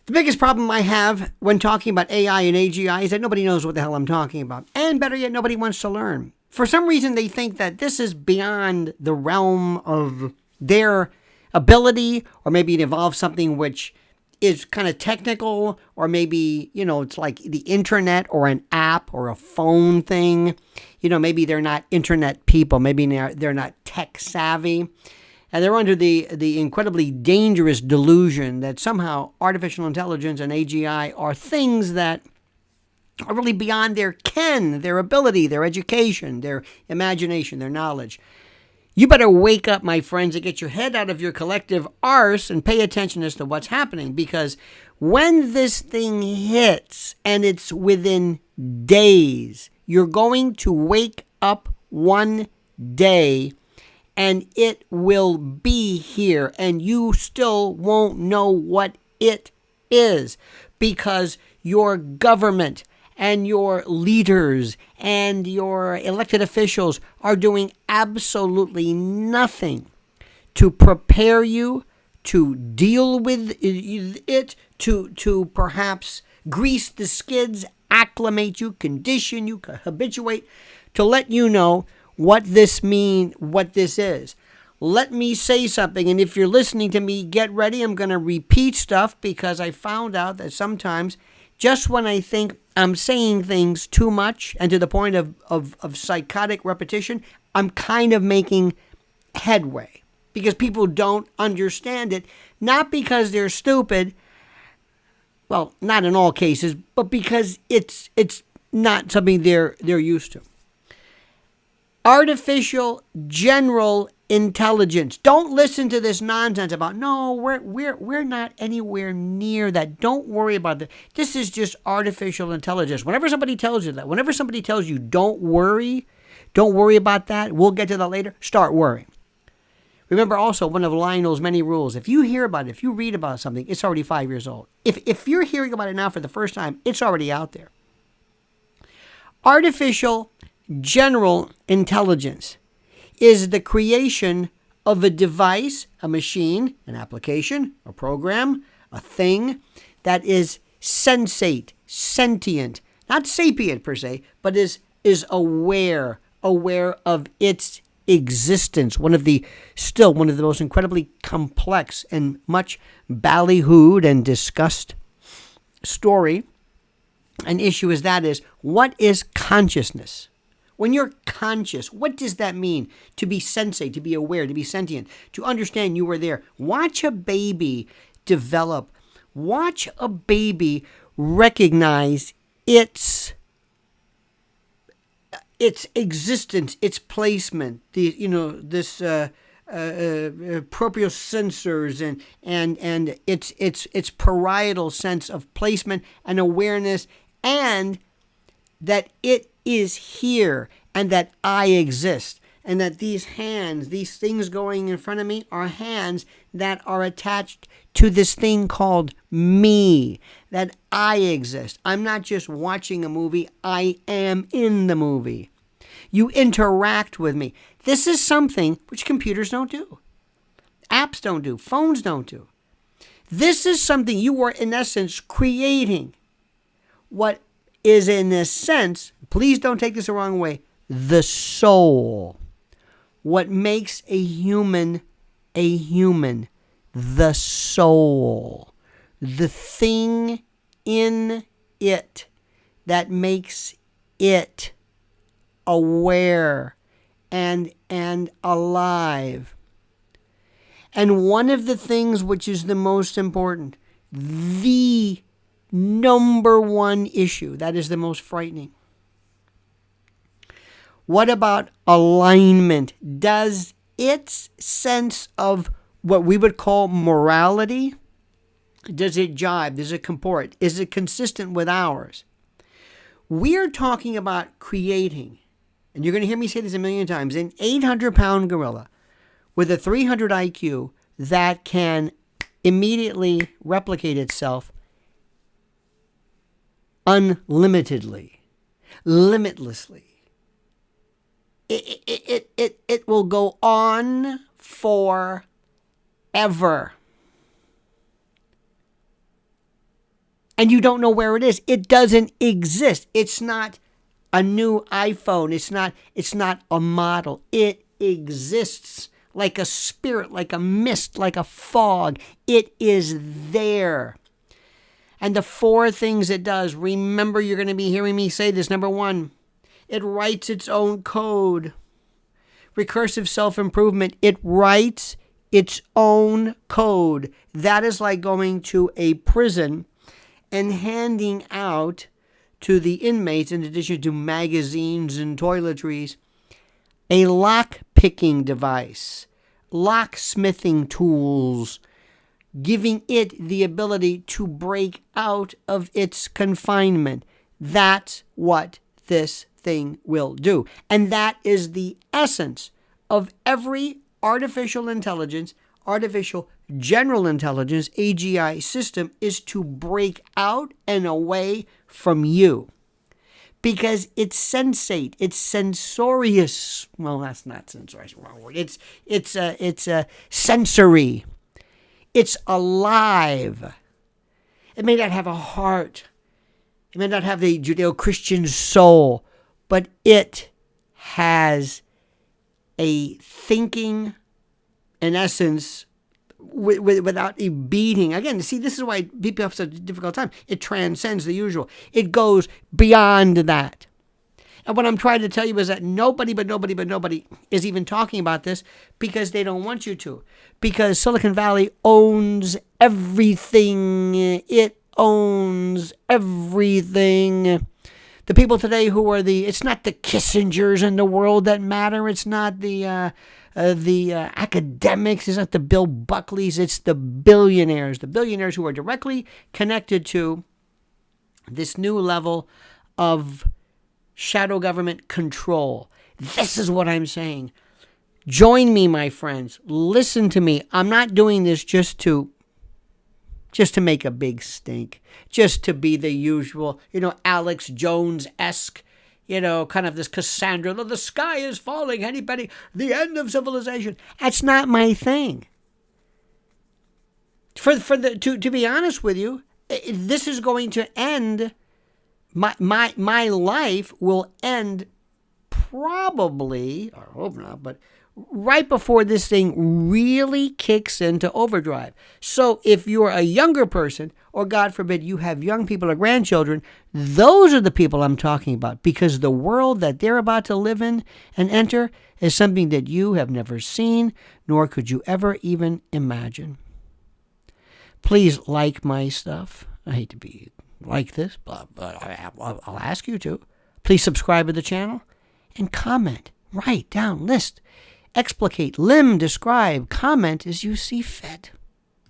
The biggest problem I have when talking about AI and AGI is that nobody knows what the hell I'm talking about. And better yet, nobody wants to learn. For some reason, they think that this is beyond the realm of their ability, or maybe it involves something which is kind of technical, or maybe, it's like the internet or an app or a phone thing. Maybe they're not internet people. Maybe they're not tech savvy. And they're under the incredibly dangerous delusion that somehow artificial intelligence and AGI are things that are really beyond their ken, their ability, their education, their imagination, their knowledge. You better wake up, my friends, and get your head out of your collective arse and pay attention as to what's happening. Because when this thing hits, and it's within days, you're going to wake up one day and it will be here, and you still won't know what it is, because your government and your leaders and your elected officials are doing absolutely nothing to prepare you to deal with it, to perhaps grease the skids, acclimate you, condition you, habituate, to let you know what this is. Let me say something, and if you're listening to me, get ready. I'm going to repeat stuff, because I found out that sometimes, just when I think I'm saying things too much and to the point of psychotic repetition, I'm kind of making headway, because people don't understand it, not because they're stupid, well, not in all cases, but because it's not something they're used to. Artificial general intelligence. Don't listen to this nonsense about, no, we're not anywhere near that. Don't worry about that. This is just artificial intelligence. Whenever somebody tells you that, whenever somebody tells you don't worry about that, we'll get to that later, start worrying. Remember also one of Lionel's many rules. If you hear about it, if you read about something, it's already 5 years old. If you're hearing about it now for the first time, it's already out there. Artificial general intelligence is the creation of a device, a machine, an application, a program, a thing that is sensate, sentient, not sapient per se, but is aware of its existence. One of the most incredibly complex and much ballyhooed and discussed story, an issue is what is consciousness? When you're conscious, what does that mean? To be sensate, to be aware, to be sentient, to understand you were there. Watch a baby develop. Watch a baby recognize its existence, its placement. This propriosensors and its parietal sense of placement and awareness, and that it is here, and that I exist, and that these hands, these things going in front of me, are hands that are attached to this thing called me, that I exist. I'm not just watching a movie, I am in the movie. You interact with me. This is something which computers don't do. Apps don't do. Phones don't do. This is something you are, in essence, creating. What is, in a sense, please don't take this the wrong way, the soul. What makes a human, the soul. The thing in it that makes it aware and alive. And one of the things which is the most important, the number one issue, that is the most frightening. What about alignment? Does its sense of what we would call morality, does it jibe? Does it comport? Is it consistent with ours? We are talking about creating, and you're going to hear me say this a million times, an 800-pound gorilla with a 300 IQ that can immediately replicate itself unlimitedly, limitlessly. It will go on forever. and you don't know where it is. It doesn't exist. It's not a new iPhone. It's not a model. It exists like a spirit, like a mist, like a fog. It is there. And the 4 things it does, remember, you're going to be hearing me say this. Number 1, it writes its own code. Recursive self-improvement, it writes its own code. That is like going to a prison and handing out to the inmates, in addition to magazines and toiletries, a lock-picking device, locksmithing tools, giving it the ability to break out of its confinement. That's what this thing will do. And that is the essence of every artificial intelligence, artificial general intelligence, AGI system, is to break out and away from you. Because it's sensate, it's sensorious. Well, that's not sensorious, wrong word. It's sensory. It's alive. It may not have a heart. It may not have the Judeo-Christian soul, but it has a thinking, in essence, without a beating. Again, see, this is why people have such a difficult time. It transcends the usual. It goes beyond that. And what I'm trying to tell you is that nobody is even talking about this because they don't want you to. Because Silicon Valley owns everything. It owns everything. The people today who are it's not the Kissingers in the world that matter. It's not the academics. It's not the Bill Buckleys. It's the billionaires. The billionaires who are directly connected to this new level of shadow government control. This is what I'm saying. Join me, my friends. Listen to me. I'm not doing this just to make a big stink, just to be the usual, Alex Jones-esque, kind of this Cassandra, the sky is falling, anybody, the end of civilization. That's not my thing. To be honest with you, this is going to end. My life will end probably, I hope not, but right before this thing really kicks into overdrive. So if you're a younger person, or God forbid you have young people or grandchildren, those are the people I'm talking about, because the world that they're about to live in and enter is something that you have never seen, nor could you ever even imagine. Please like my stuff. I hate to be like this, but I'll ask you to. Please subscribe to the channel and comment. Write down, list, explicate, limn, describe, comment as you see fit.